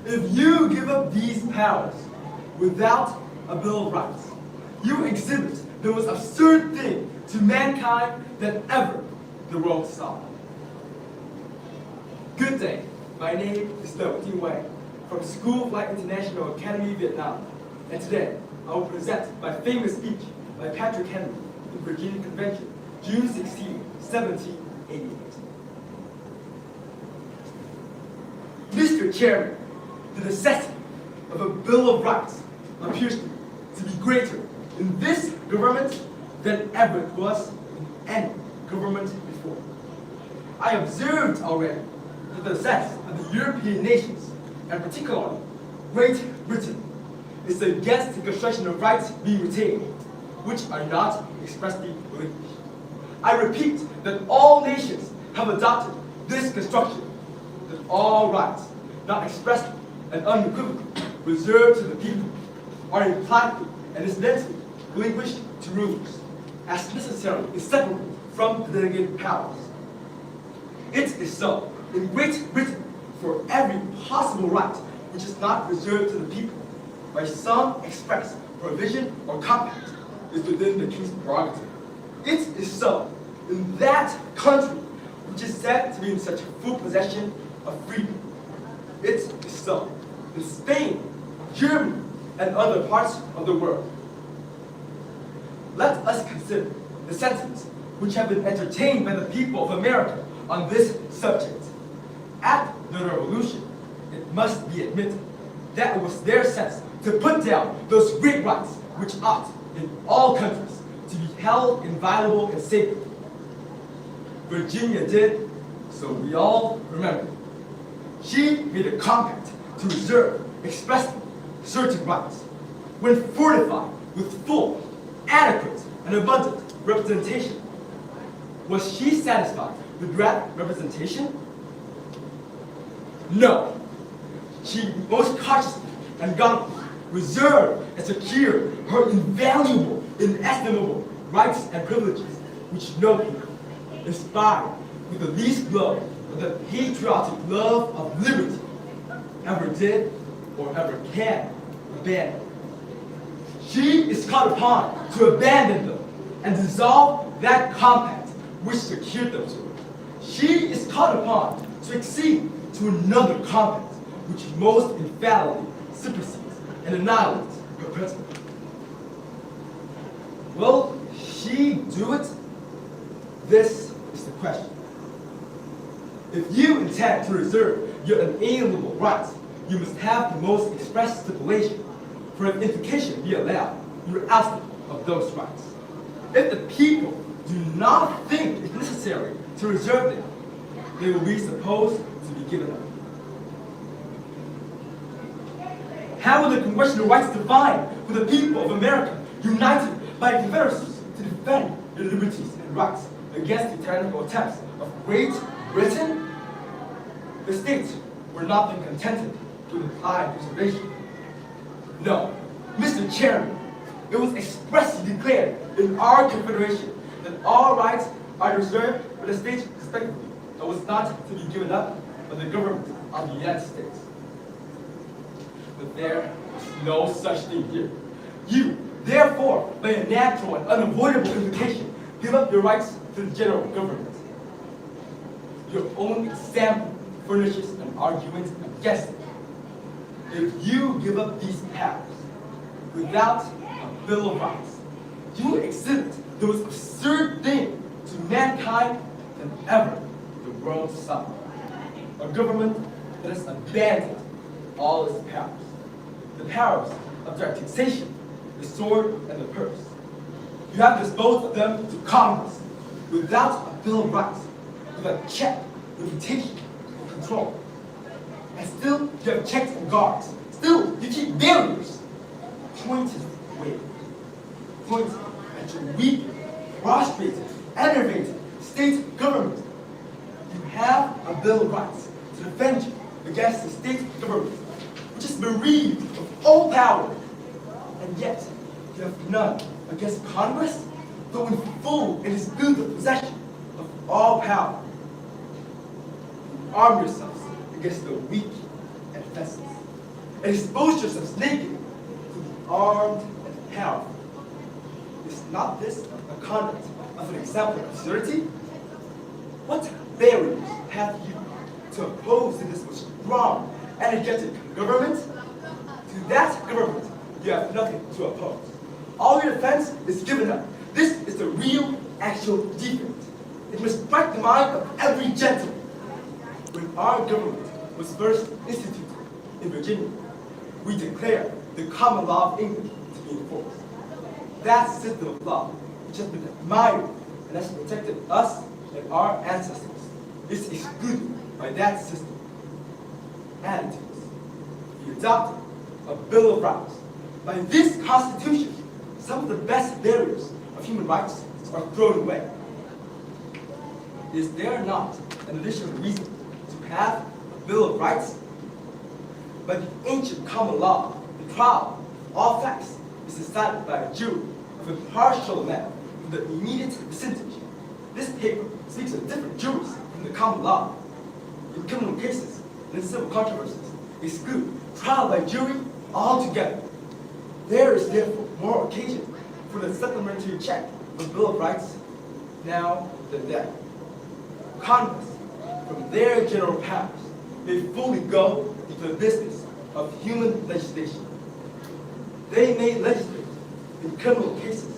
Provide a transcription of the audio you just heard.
If you give up these powers without a Bill of Rights, you exhibit the most absurd thing to mankind that ever the world saw. Good day. My name is Do Tin Wei from School of Light International Academy, Vietnam. And today, I will present my famous speech by Patrick Henry in Virginia Convention, June 16, 1788. Mr. Chairman, the necessity of a Bill of Rights appears to be greater in this government than ever it was in any government before. I observed already that the success of the European nations, and particularly Great Britain, is against the construction of rights being retained, which are not expressly relinquished. I repeat that all nations have adopted this construction, that all rights, not expressly and unequivocally reserved to the people, are impliedly and incidentally relinquished to rulers, as necessarily inseparable from the delegated powers. It is so in Great Britain for every possible right which is not reserved to the people by some express provision or compact is within the king's prerogative. It is so in that country which is said to be in such full possession of freedom. It is so in Spain, Germany, and other parts of the world. Let us consider the sentiments which have been entertained by the people of America on this subject. At the Revolution, it must be admitted that it was their sense to put down those great rights which ought, in all countries, to be held inviolable and sacred. Virginia did, so we all remember. She made a compact to reserve expressly certain rights, when fortified with full, adequate, and abundant representation. Was she satisfied with that representation? No. She most cautiously and gallantly reserved and secured her invaluable, inestimable rights and privileges, which no people, inspired with the least glow of the patriotic love of liberty, ever did or ever can abandon. She is called upon to abandon them and dissolve that compact which secured them to her. She is called upon to accede to another compact which most infallibly supersedes and annihilates her present. Will she do it? This is the question. If you intend to reserve your inalienable rights, you must have the most express stipulation, for if implication be allowed, you are ousted of those rights. If the people do not think it necessary to reserve them, they will be supposed to be given up. How will the congressional rights divine for the people of America, united by a confederacy to defend their liberties and rights against the tyrannical attempts of Great Britain? The states were not then contented with implied reservation. No, Mr. Chairman, it was expressly declared in our confederation that all rights are reserved for the states respectively, and was not to be given up by the government of the United States. But there is no such thing here. You, therefore, by a natural and unavoidable implication, give up your rights to the general government. Your own example furnishes an argument against it. If you give up these powers without a Bill of Rights, you exhibit the most absurd thing to mankind than ever the world saw. A government that has abandoned all its powers. The powers of direct taxation, the sword, and the purse. You have disposed of them to Congress without a Bill of Rights, without check, limitation, and control. And still, you have checks and guards. Still, you keep barriers. Pointed ways. Points at your weak, prostrated, enervated state government. You have a Bill of Rights to defend you against the state government, which is bereaved of all power. And yet, you have none against Congress, though in full and disputed possession of all power. You arm yourselves against the weak and defenseless. and expose yourselves naked to the armed and powerful. Is not this a conduct of an example of absurdity? What barriers have you to oppose to this most strong, energetic government? To that government, you have nothing to oppose. All your defense is given up. This is the real, actual defect. It must strike the mind of every gentleman. When our government was first instituted in Virginia, we declared the common law of England to be enforced. That system of law, which has been admired and has protected us and our ancestors, is excluded by that system. Added to this, we adopted a Bill of Rights. By this Constitution, some of the best barriers of human rights are thrown away. Is there not an additional reason to have a Bill of Rights? By the ancient common law, the trial of all facts is decided by a jury of impartial men from the immediate vicinage. This paper speaks of different juries from the common law. In criminal cases and in civil controversies, exclude trial by jury altogether. There is therefore more occasion for the supplementary check of the Bill of Rights now than then. Congress, from their general powers, may fully go into the business of human legislation. They may legislate in criminal cases